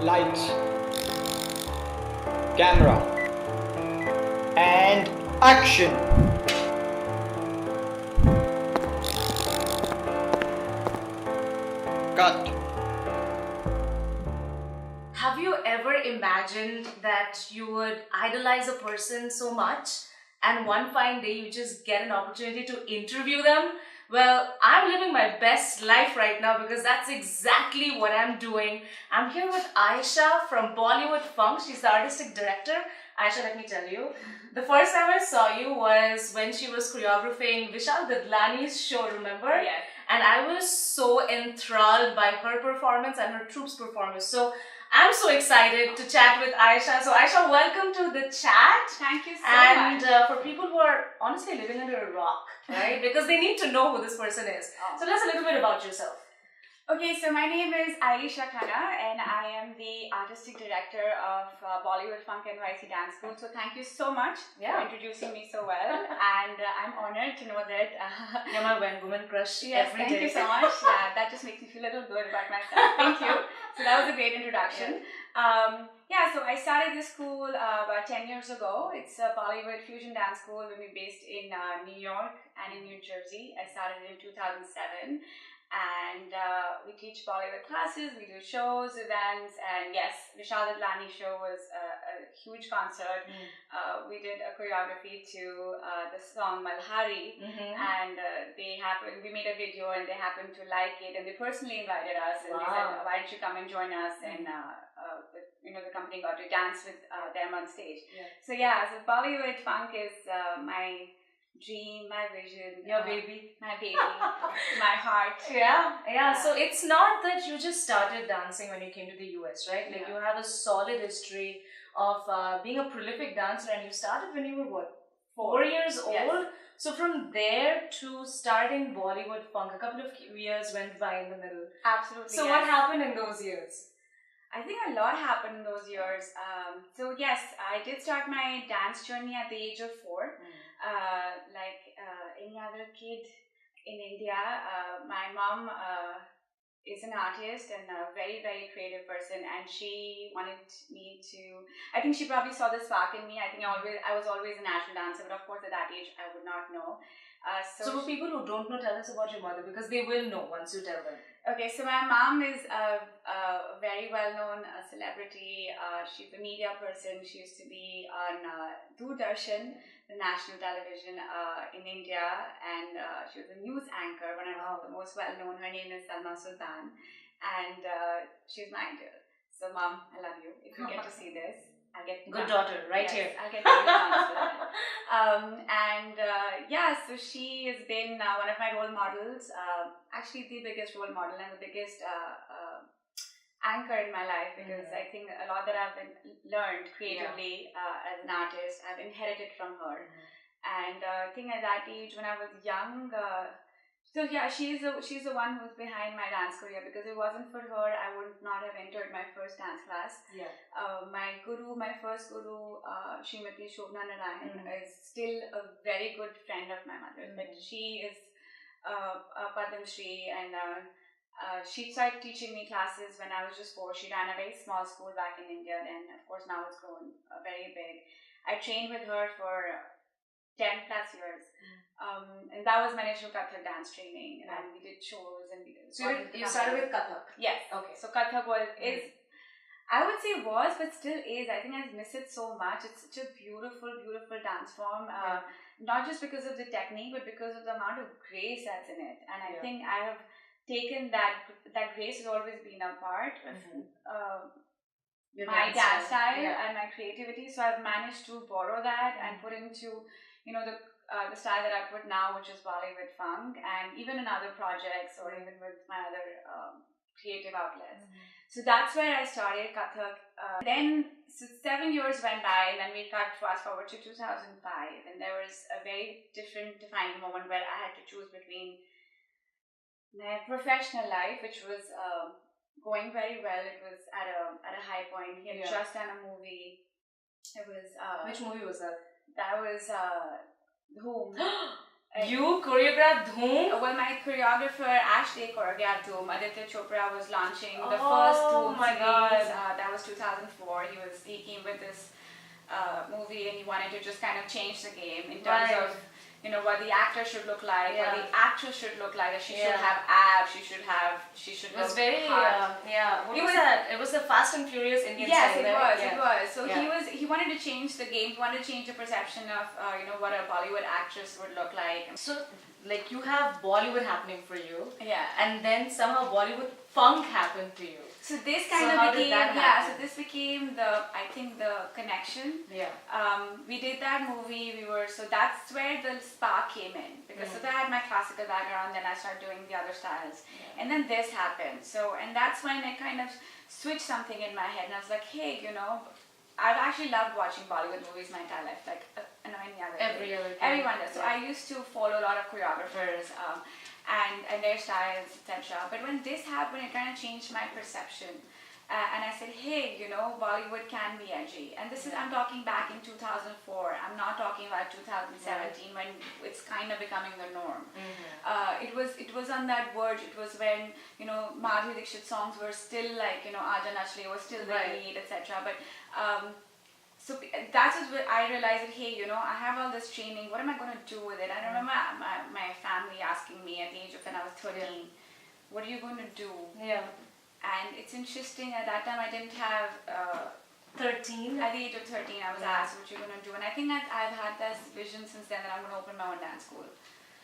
Lights, camera, and action. Cut. Have you ever imagined that you would idolize a person so much and one fine day you just get an opportunity to interview them? Well, I'm living my best life right now because that's exactly what I'm doing. I'm here with Ayesha from Bollywood Funk. She's the artistic director. Ayesha, let me tell you, the first time I saw you was when she was choreographing Vishal Dadlani's show, remember? Yes. And I was so enthralled by her performance and her troupe's performance. So I'm so excited to chat with Ayesha. So Ayesha, welcome to the chat. Thank you so And much. for people who are honestly living under a rock, right? Because they need to know who this person is. Oh. So tell us a little bit about yourself. Okay, so my name is Ayesha Khanna and I am the artistic director of Bollywood Funk NYC Dance School. So thank you so much for introducing me so well, and I'm honored to know that you're my woman crush every thank day. you so much. Yeah, that just makes me feel a little good about myself. Thank you. So that was a great introduction. So I started this school about 10 years ago. It's a Bollywood fusion dance school. We're based in New York and in New Jersey. I started in 2007. And we teach Bollywood classes, we do shows, events, and yes, Vishal Dadlani show was a huge concert. We did a choreography to the song Malhari, and we made a video and they happened to like it, and they personally invited us and they said, why don't you come and join us, and the company got to dance with them on stage. So Bollywood Funk is my dream, my vision, your baby, my my heart. So it's not that you just started dancing when you came to the US, right? Like you have a solid history of being a prolific dancer, and you started when you were what, 4 years old? Yes. So from there to starting Bollywood Funk, a couple of years went by in the middle. Absolutely. So what happened in those years? I think a lot happened in those years. I did start my dance journey at the age of 4. Like any other kid in India, my mom is an artist and a very, very creative person, and she wanted me to. I think she probably saw the spark in me. I think I was always a natural dancer, but of course at that age I would not know. So for people who don't know, tell us about your mother, because they will know once you tell them. Okay, so my mom is a very well-known celebrity. She's a media person. She used to be on Doordarshan, the national television in India, and she was a news anchor, one of the most well-known. Her name is Salma Sultan, and she's my idol. So Mom, I love you. If you get to see this, I'll get good daughter, right here. I'll get you so she has been one of my role models, actually the biggest role model and the biggest anchor in my life, because I think a lot that I've learned creatively as an artist, I've inherited from her. And I think at that age when I was young, she's the one who's behind my dance career, because if it wasn't for her, I would not have entered my first dance class. My first guru, Srimati Shobna Narayan, is still a very good friend of my mother's. But she is a Padam Shri, and she started teaching me classes when I was just 4. She ran a very small school back in India. Then, of course, now it's grown very big. I trained with her for 10 plus years. And that was my initial Kathak dance training, and we did shows and we did. So you started with Kathak? Yes. Okay. So Kathak is, I would say was, but still is. I think I miss it so much. It's such a beautiful, beautiful dance form. Not just because of the technique, but because of the amount of grace that's in it. And I think I have taken that grace has always been a part of my dance style and my creativity. So I've managed to borrow that and put into, the style that I put now, which is Bollywood Funk, and even in other projects or even with my other creative outlets. So that's where I started Kathak. Then 7 years went by, and then we fast forward to 2005, and there was a very different defining moment where I had to choose between my professional life, which was going very well. It was at a high point. He had just done a movie. It was which movie was that? That was Whom. You choreographed Dhoom? Well, my choreographer actually choreographed Dhoom. Aditya Chopra was launching the first Dhoom series. That was 2004. He came with this movie and he wanted to just kind of change the game in terms of what the actor should look like, what the actress should look like. She should have abs. She should It was very hot. What was that? It was the Fast and Furious Indian style. Yes, it was. So he wanted to change the game. He wanted to change the perception of what a Bollywood actress would look like. So like you have Bollywood happening for you, and then somehow Bollywood Funk happened to you. So this kind of became so this became the connection. We did that movie. That's where the spark came in, because I had my classical background, then I started doing the other styles, and then this happened. And that's when I kind of switched something in my head, and I was like, hey, I've actually loved watching Bollywood movies my entire life, like everyone does. So I used to follow a lot of choreographers. And their styles, etc. But when this happened, it kind of changed my perception. And I said, hey, Bollywood can be edgy. And this is, I'm talking back in 2004. I'm not talking about 2017 when it's kind of becoming the norm. It was on that verge. It was when, Madhuri Dixit songs were still like, Aaja Nach Le was still the lead, etc. But so that's when I realized that, hey, I have all this training. What am I going to do with it? I remember my family asking me at the age of when I was 13, what are you going to do? And it's interesting, at that time I didn't have... 13? At the age of 13, I was asked what you're going to do. And I think I've had this vision since then that I'm going to open my own dance school.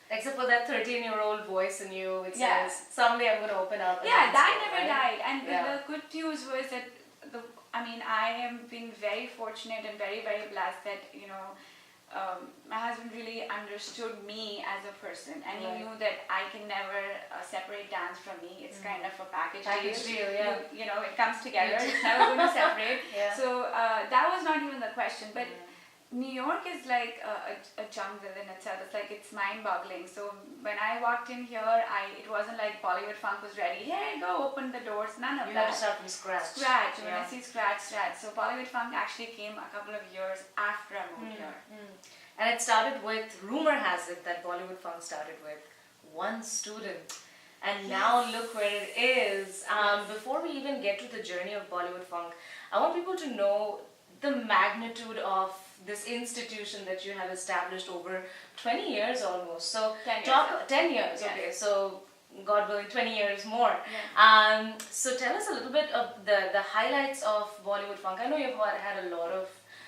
Except for that 13-year-old voice in you, it says, someday I'm going to open up a that school, never died. And the good news was that I am being very fortunate and very, very blessed that, my husband really understood me as a person, and he knew that I can never separate dance from me. It's kind of a package deal. It comes together. It's never going to separate. So that was not even the question. But New York is like a jungle in itself. It's mind-boggling. So when I walked in here, it wasn't like Bollywood Funk was ready. Hey, go open the doors. None of that. You had to start from scratch. When I see scratch. So Bollywood Funk actually came a couple of years after I moved here. And it started with, rumor has it that Bollywood Funk started with one student. And now look where it is. Before we even get to the journey of Bollywood Funk, I want people to know the magnitude of this institution that you have established over 20 years almost. So 10 years. Okay, so God willing, 20 years more. So tell us a little bit of the highlights of Bollywood Funk. I know you've had a lot of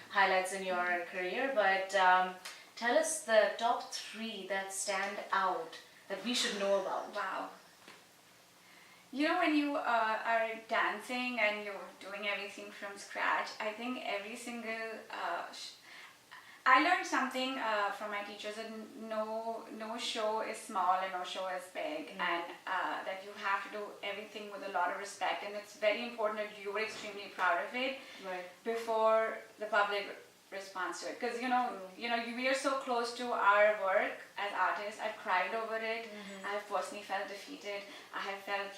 highlights in your career, but tell us the top 3 that stand out that we should know about. Wow. When you are dancing and you're doing everything from scratch, I think every single... I learned something from my teachers that no show is small and no show is big, and that you have to do everything with a lot of respect, and it's very important that you are extremely proud of it before the public responds to it. Because we are so close to our work as artists. I've cried over it. I've personally felt defeated. I have felt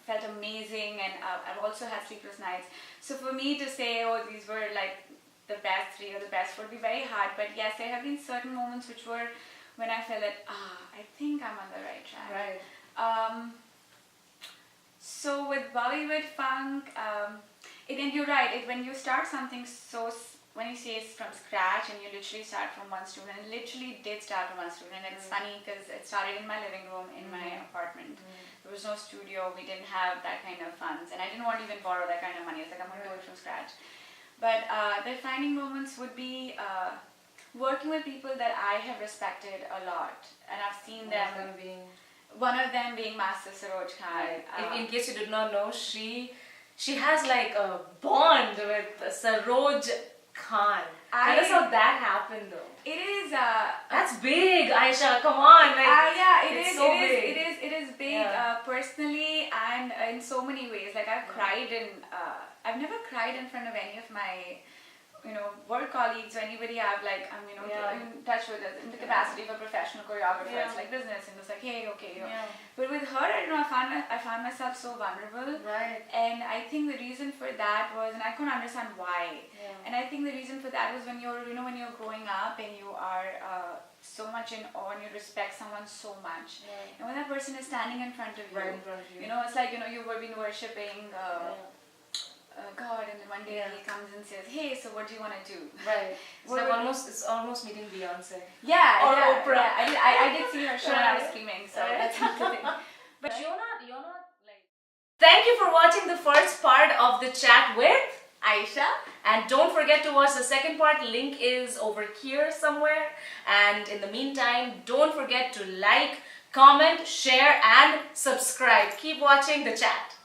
felt amazing, and I've also had sleepless nights. So for me to say, oh, these were like the best 3 or the best would be very hard. But yes, there have been certain moments which were when I felt that, I think I'm on the right track. So with Bollywood Funk, and you're right, when you start something when you say it's from scratch and you literally start from one student, it literally did start from one student. And it's funny because it started in my living room in my apartment. There was no studio, we didn't have that kind of funds, and I didn't want to even borrow that kind of money. I was like, I'm going to do it from scratch. But the defining moments would be working with people that I have respected a lot, and I've seen them. One of them being Master Saroj Khan. In case you did not know, she has like a bond with Saroj Khan. Tell us how that happened though. It is that's big, Ayesha, come on. It is big personally and in so many ways. Like I've cried I've never cried in front of any of my work colleagues or anybody I've like I'm in touch with in the capacity of a professional choreographer. It's like business, and it's like, hey, okay, But with her, I don't know, I found myself so vulnerable. Right. And I think the reason for that was, and I couldn't understand why. And I think the reason for that was when you're growing up and you are so much in awe and you respect someone so much. And when that person is standing in front of you, it's like, you were been worshipping God, and then one day he comes and says, hey, so what do you want to do? Right. It's almost meeting Beyonce. Or Oprah. Yeah, I did see her show when I was screaming, so that's the thing. But you're not like... Thank you for watching the first part of the chat with Ayesha. And don't forget to watch the second part. Link is over here somewhere. And in the meantime, don't forget to like, comment, share and subscribe. Keep watching the chat.